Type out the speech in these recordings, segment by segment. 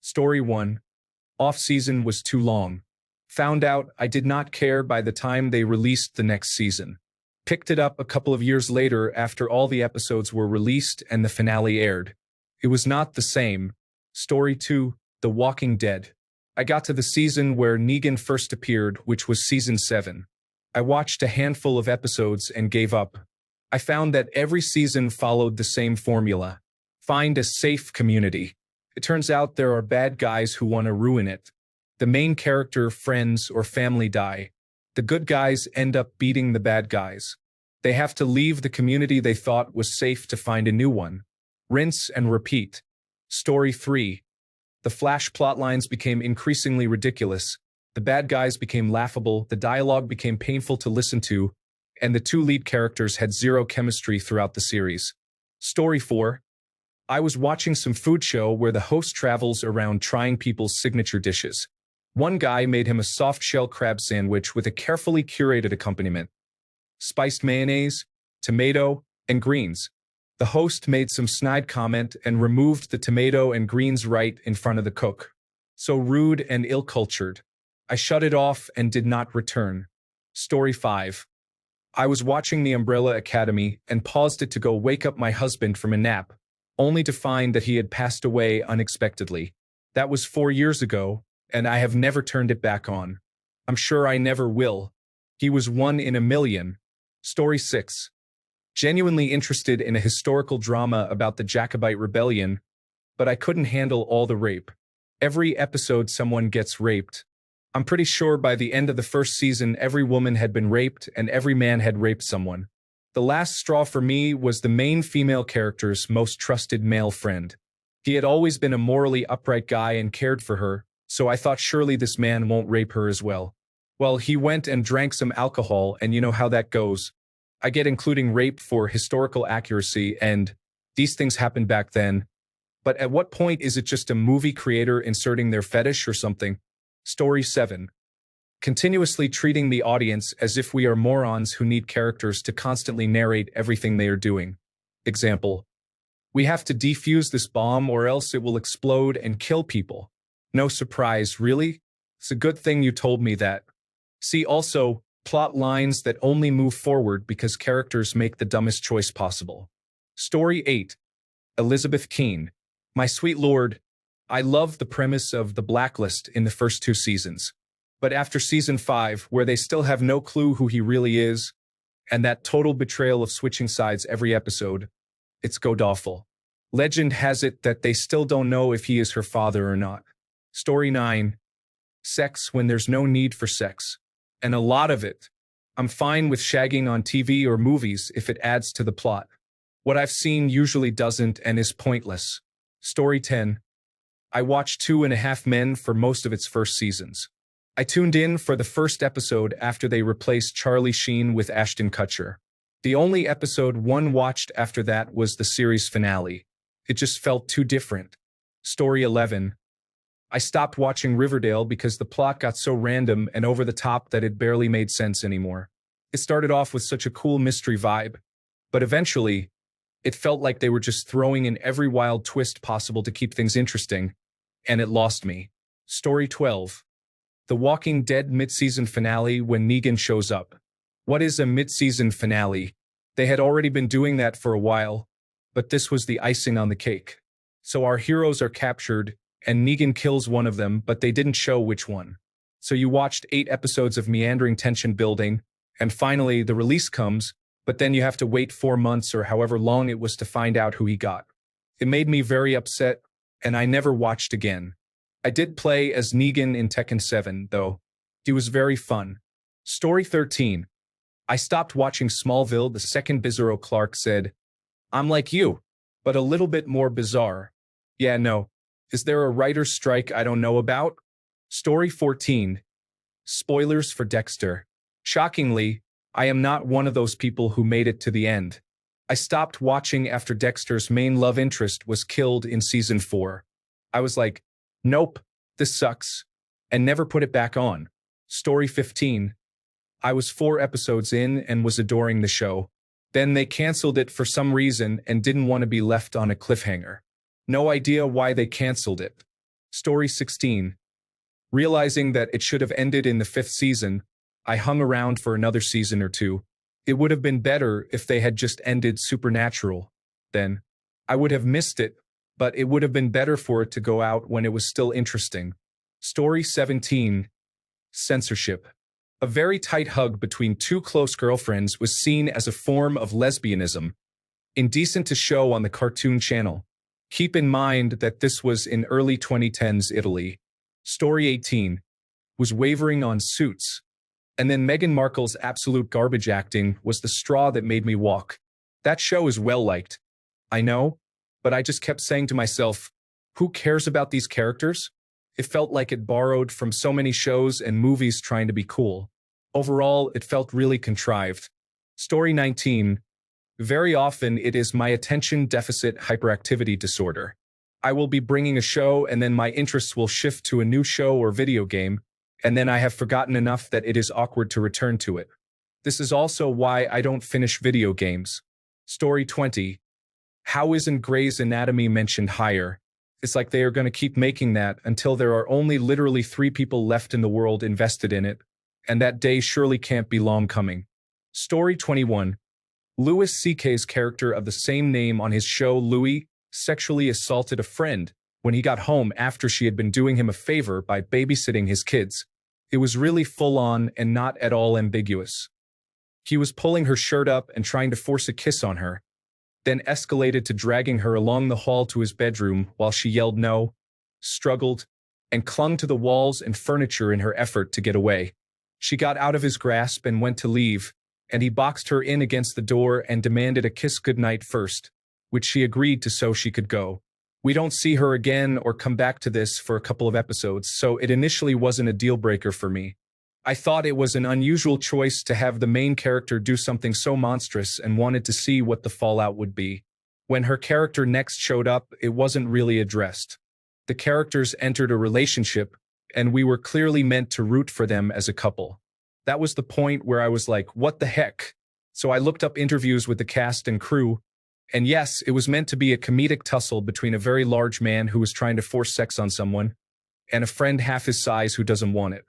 Story 1. Off-season was too long. Found out I did not care by the time they released the next season. Picked it up a couple of years later after all the episodes were released and the finale aired. It was not the same. Story 2. The Walking Dead. I got to the season where Negan first appeared, which was season 7. I watched a handful of episodes and gave up. I found that every season followed the same formula. Find a safe community. It turns out there are bad guys who want to ruin it. The main character, friends, or family die. The good guys end up beating the bad guys. They have to leave the community they thought was safe to find a new one. Rinse and repeat. Story 3. The Flash plotlines became increasingly ridiculous. The bad guys became laughable, the dialogue became painful to listen to, and the two lead characters had zero chemistry throughout the series. Story 4. I was watching some food show where the host travels around trying people's signature dishes. One guy made him a soft-shell crab sandwich with a carefully curated accompaniment. Spiced mayonnaise, tomato, and greens. The host made some snide comment and removed the tomato and greens right in front of the cook. So rude and ill-cultured. I shut it off and did not return. Story 5. I was watching The Umbrella Academy and paused it to go wake up my husband from a nap, only to find that he had passed away unexpectedly. That was 4 years ago, and I have never turned it back on. I'm sure I never will. He was one in a million. Story 6. Genuinely interested in a historical drama about the Jacobite Rebellion, but I couldn't handle all the rape. Every episode someone gets raped. I'm pretty sure by the end of the first season every woman had been raped and every man had raped someone. The last straw for me was the main female character's most trusted male friend. He had always been a morally upright guy and cared for her, so I thought surely this man won't rape her as well. Well, he went and drank some alcohol, and you know how that goes. I get including rape for historical accuracy, and these things happened back then. But at what point is it just a movie creator inserting their fetish or something? Story 7. Continuously treating the audience as if we are morons who need characters to constantly narrate everything they are doing. Example. We have to defuse this bomb or else it will explode and kill people. No surprise, really? It's a good thing you told me that. See also, plot lines that only move forward because characters make the dumbest choice possible. Story 8. Elizabeth Keene. My sweet lord, I love the premise of The Blacklist in the first 2 seasons. But after season 5, where they still have no clue who he really is, and that total betrayal of switching sides every episode, it's god-awful. Legend has it that they still don't know if he is her father or not. Story 9. Sex when there's no need for sex. And a lot of it. I'm fine with shagging on TV or movies if it adds to the plot. What I've seen usually doesn't and is pointless. Story 10. I watched 2.5 Men for most of its first seasons. I tuned in for the first episode after they replaced Charlie Sheen with Ashton Kutcher. The only episode one watched after that was the series finale. It just felt too different. Story 11. I stopped watching Riverdale because the plot got so random and over the top that it barely made sense anymore. It started off with such a cool mystery vibe, but eventually, it felt like they were just throwing in every wild twist possible to keep things interesting, and it lost me. Story 12. The Walking Dead mid-season finale when Negan shows up. What is a mid-season finale? They had already been doing that for a while, but this was the icing on the cake. So our heroes are captured, and Negan kills one of them, but they didn't show which one. So you watched 8 episodes of meandering tension building, and finally the release comes, but then you have to wait 4 months or however long it was to find out who he got. It made me very upset, and I never watched again. I did play as Negan in Tekken 7, though. It was very fun. Story 13. I stopped watching Smallville the second Bizarro Clark said, "I'm like you, but a little bit more bizarre." Yeah, no. Is there a writer's strike I don't know about? Story 14. Spoilers for Dexter. Shockingly, I am not one of those people who made it to the end. I stopped watching after Dexter's main love interest was killed in season 4. I was like, nope, this sucks, and never put it back on. Story 15. I was 4 episodes in and was adoring the show. Then they canceled it for some reason and didn't want to be left on a cliffhanger. No idea why they canceled it. Story 16. Realizing that it should have ended in the 5th season, I hung around for another season or two. It would have been better if they had just ended Supernatural. Then, I would have missed it, but it would have been better for it to go out when it was still interesting. Story 17. Censorship. A very tight hug between two close girlfriends was seen as a form of lesbianism, indecent to show on the Cartoon Channel. Keep in mind that this was in early 2010s Italy. Story 18. Was wavering on Suits. And then Meghan Markle's absolute garbage acting was the straw that made me walk. That show is well liked. I know, but I just kept saying to myself, who cares about these characters? It felt like it borrowed from so many shows and movies trying to be cool. Overall, it felt really contrived. Story 19. Very often it is my attention deficit hyperactivity disorder. I will be bringing a show and then my interests will shift to a new show or video game, and then I have forgotten enough that it is awkward to return to it. This is also why I don't finish video games. Story 20. How isn't Grey's Anatomy mentioned higher? It's like they are going to keep making that until there are only literally 3 people left in the world invested in it, and that day surely can't be long coming. Story 21. Louis C.K.'s character of the same name on his show Louis sexually assaulted a friend when he got home after she had been doing him a favor by babysitting his kids. It was really full-on and not at all ambiguous. He was pulling her shirt up and trying to force a kiss on her, then escalated to dragging her along the hall to his bedroom while she yelled no, struggled, and clung to the walls and furniture in her effort to get away. She got out of his grasp and went to leave, and he boxed her in against the door and demanded a kiss goodnight first, which she agreed to so she could go. We don't see her again or come back to this for a couple of episodes, so it initially wasn't a deal breaker for me. I thought it was an unusual choice to have the main character do something so monstrous and wanted to see what the fallout would be. When her character next showed up, it wasn't really addressed. The characters entered a relationship, and we were clearly meant to root for them as a couple. That was the point where I was like, what the heck? So I looked up interviews with the cast and crew, and yes, it was meant to be a comedic tussle between a very large man who was trying to force sex on someone, and a friend half his size who doesn't want it.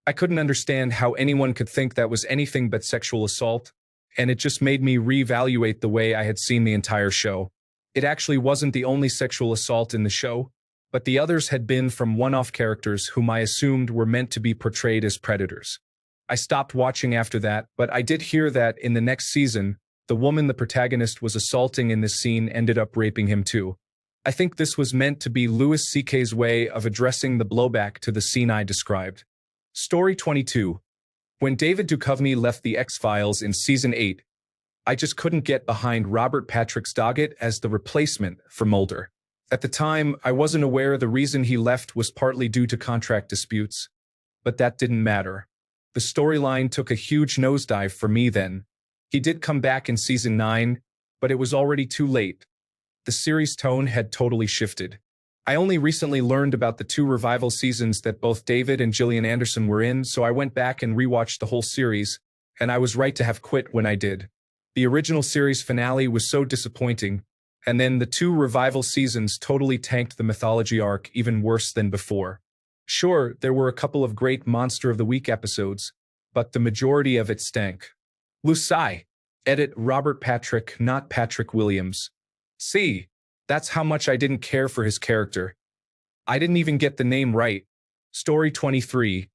I couldn't understand how anyone could think that was anything but sexual assault, and it just made me reevaluate the way I had seen the entire show. It actually wasn't the only sexual assault in the show, but the others had been from one-off characters whom I assumed were meant to be portrayed as predators. I stopped watching after that, but I did hear that in the next season, the woman the protagonist was assaulting in this scene ended up raping him too. I think this was meant to be Louis C.K.'s way of addressing the blowback to the scene I described. Story 22. When David Duchovny left The X-Files in Season 8, I just couldn't get behind Robert Patrick Doggett as the replacement for Mulder. At the time, I wasn't aware the reason he left was partly due to contract disputes, but that didn't matter. The storyline took a huge nosedive for me then. He did come back in Season 9, but it was already too late. The series' tone had totally shifted. I only recently learned about the 2 revival seasons that both David and Gillian Anderson were in, so I went back and rewatched the whole series, and I was right to have quit when I did. The original series finale was so disappointing, and then the 2 revival seasons totally tanked the mythology arc even worse than before. Sure, there were a couple of great Monster of the Week episodes, but the majority of it stank. Lucy. Edit Robert Patrick, not Patrick Williams. See, that's how much I didn't care for his character. I didn't even get the name right. Story 23.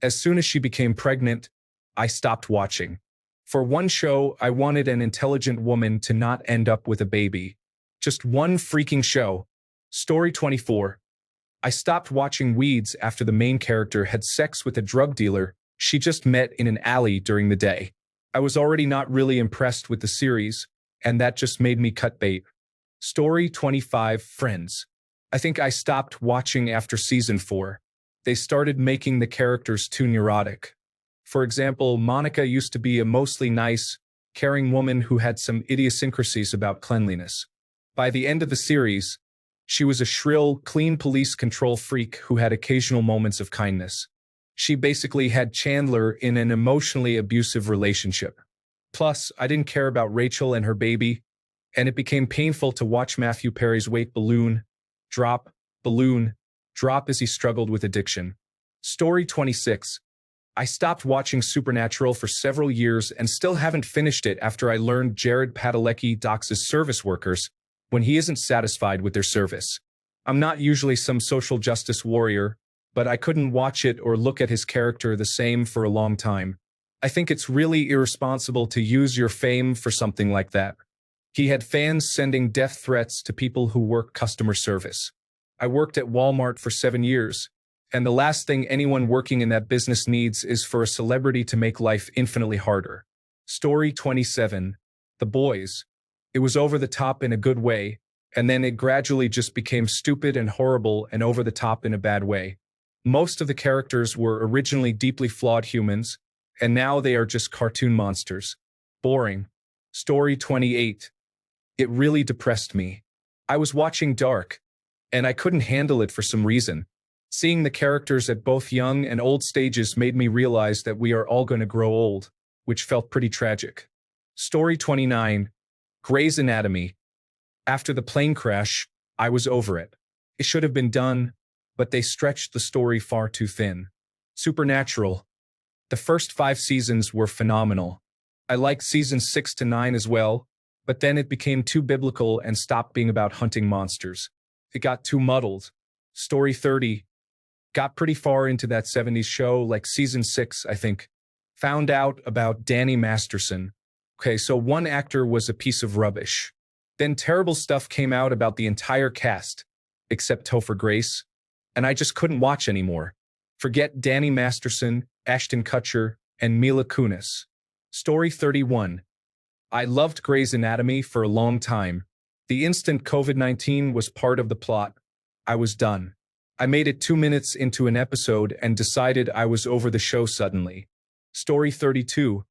As soon as she became pregnant, I stopped watching. For one show, I wanted an intelligent woman to not end up with a baby. Just one freaking show. Story 24. I stopped watching Weeds after the main character had sex with a drug dealer she just met in an alley during the day. I was already not really impressed with the series, and that just made me cut bait. Story 25. Friends. I think I stopped watching after Season 4. They started making the characters too neurotic. For example, Monica used to be a mostly nice, caring woman who had some idiosyncrasies about cleanliness. By the end of the series, she was a shrill, clean police control freak who had occasional moments of kindness. She basically had Chandler in an emotionally abusive relationship. Plus, I didn't care about Rachel and her baby, and it became painful to watch Matthew Perry's weight balloon, drop, drop as he struggled with addiction. Story 26. I stopped watching Supernatural for several years and still haven't finished it after I learned Jared Padalecki doxes service workers when he isn't satisfied with their service. I'm not usually some social justice warrior, but I couldn't watch it or look at his character the same for a long time. I think it's really irresponsible to use your fame for something like that. He had fans sending death threats to people who work customer service. I worked at Walmart for 7 years, and the last thing anyone working in that business needs is for a celebrity to make life infinitely harder. Story 27. The Boys. It was over the top in a good way, and then it gradually just became stupid and horrible and over the top in a bad way. Most of the characters were originally deeply flawed humans, and now they are just cartoon monsters. Boring. Story 28. It really depressed me. I was watching Dark, and I couldn't handle it for some reason. Seeing the characters at both young and old stages made me realize that we are all going to grow old, which felt pretty tragic. Story 29. Grey's Anatomy. After the plane crash, I was over it. It should have been done, but they stretched the story far too thin. Supernatural. The first 5 seasons were phenomenal. I liked seasons 6 to 9 as well, but then it became too biblical and stopped being about hunting monsters. It got too muddled. Story 30. Got pretty far into that 70s show, like season 6, I think. Found out about Danny Masterson. Okay, so one actor was a piece of rubbish. Then terrible stuff came out about the entire cast, except Topher Grace, and I just couldn't watch anymore. Forget Danny Masterson, Ashton Kutcher, and Mila Kunis. Story 31. I loved Grey's Anatomy for a long time. The instant COVID-19 was part of the plot, I was done. I made it 2 minutes into an episode and decided I was over the show suddenly. Story 32.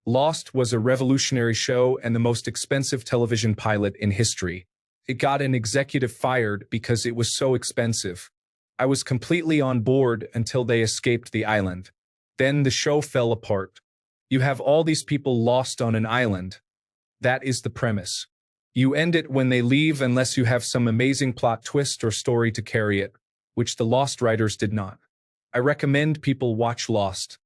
Lost was a revolutionary show and the most expensive television pilot in history. It got an executive fired because it was so expensive. I was completely on board until they escaped the island. Then the show fell apart. You have all these people lost on an island. That is the premise. You end it when they leave unless you have some amazing plot twist or story to carry it, which the Lost writers did not. I recommend people watch Lost.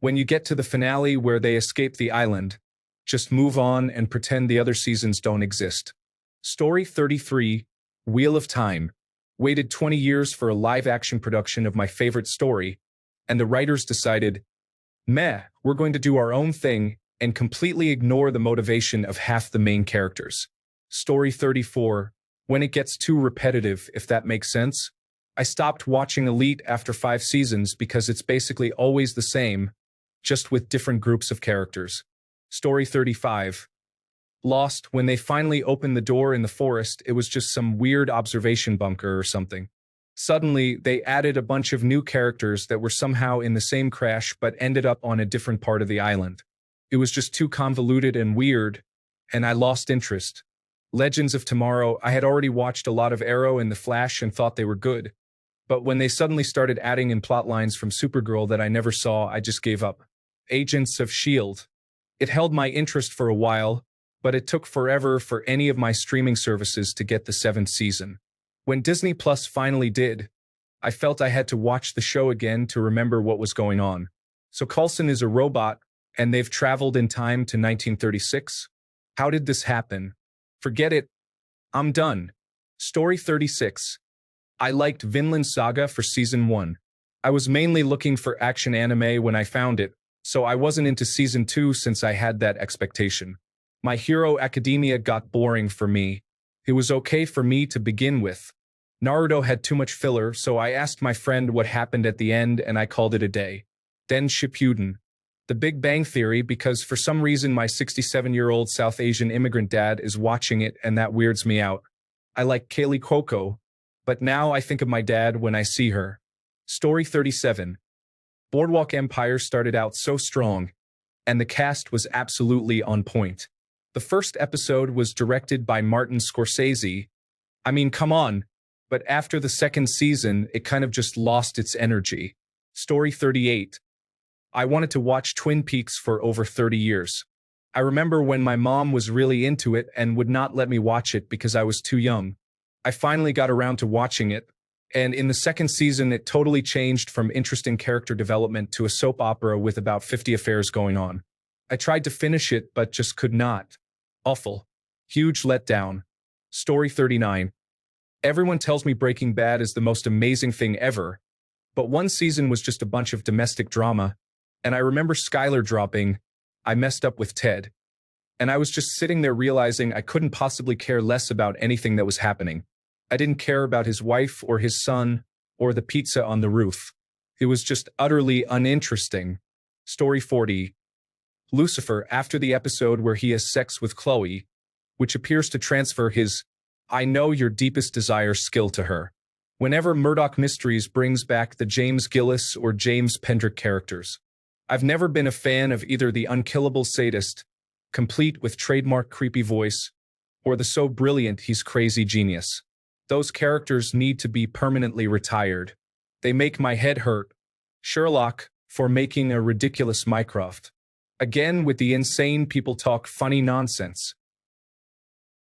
When you get to the finale where they escape the island, just move on and pretend the other seasons don't exist. Story 33. Wheel of Time. Waited 20 years for a live-action production of my favorite story, and the writers decided, meh, we're going to do our own thing and completely ignore the motivation of half the main characters. Story 34. When it gets too repetitive, if that makes sense. I stopped watching Elite after 5 seasons because it's basically always the same, just with different groups of characters. Story 35. Lost, when they finally opened the door in the forest, it was just some weird observation bunker or something. Suddenly, they added a bunch of new characters that were somehow in the same crash but ended up on a different part of the island. It was just too convoluted and weird, and I lost interest. Legends of Tomorrow, I had already watched a lot of Arrow and The Flash and thought they were good. But when they suddenly started adding in plot lines from Supergirl that I never saw, I just gave up. Agents of S.H.I.E.L.D. It held my interest for a while, but it took forever for any of my streaming services to get the 7th season. When Disney Plus finally did, I felt I had to watch the show again to remember what was going on. So Coulson is a robot, and they've traveled in time to 1936? How did this happen? Forget it. I'm done. Story 36. I liked Vinland Saga for Season 1. I was mainly looking for action anime when I found it, so I wasn't into Season 2 since I had that expectation. My Hero Academia got boring for me. It was okay for me to begin with. Naruto had too much filler, so I asked my friend what happened at the end and I called it a day. Then Shippuden. The Big Bang Theory, because for some reason my 67-year-old South Asian immigrant dad is watching it and that weirds me out. I like Kaylee Cuoco, but now I think of my dad when I see her. Story 37. Boardwalk Empire started out so strong, and the cast was absolutely on point. The first episode was directed by Martin Scorsese. I mean, come on. But after the second season, it kind of just lost its energy. Story 38. I wanted to watch Twin Peaks for over 30 years. I remember when my mom was really into it and would not let me watch it because I was too young. I finally got around to watching it, And in the second season, it totally changed from interesting character development to a soap opera with about 50 affairs going on. I tried to finish it, but just could not. Awful. Huge letdown. Story 39. Everyone tells me Breaking Bad is the most amazing thing ever, but one season was just a bunch of domestic drama, and I remember Skylar dropping, "I messed up with Ted." And I was just sitting there realizing I couldn't possibly care less about anything that was happening. I didn't care about his wife or his son or the pizza on the roof. It was just utterly uninteresting. Story 40. Lucifer, after the episode where he has sex with Chloe, which appears to transfer his "I know your deepest desire" skill to her. Whenever Murdoch Mysteries brings back the James Gillis or James Pendrick characters. I've never been a fan of either the unkillable sadist, complete with trademark creepy voice, or the so brilliant he's crazy genius. Those characters need to be permanently retired. They make my head hurt. Sherlock, for making a ridiculous Mycroft. Again with the insane people talk funny nonsense.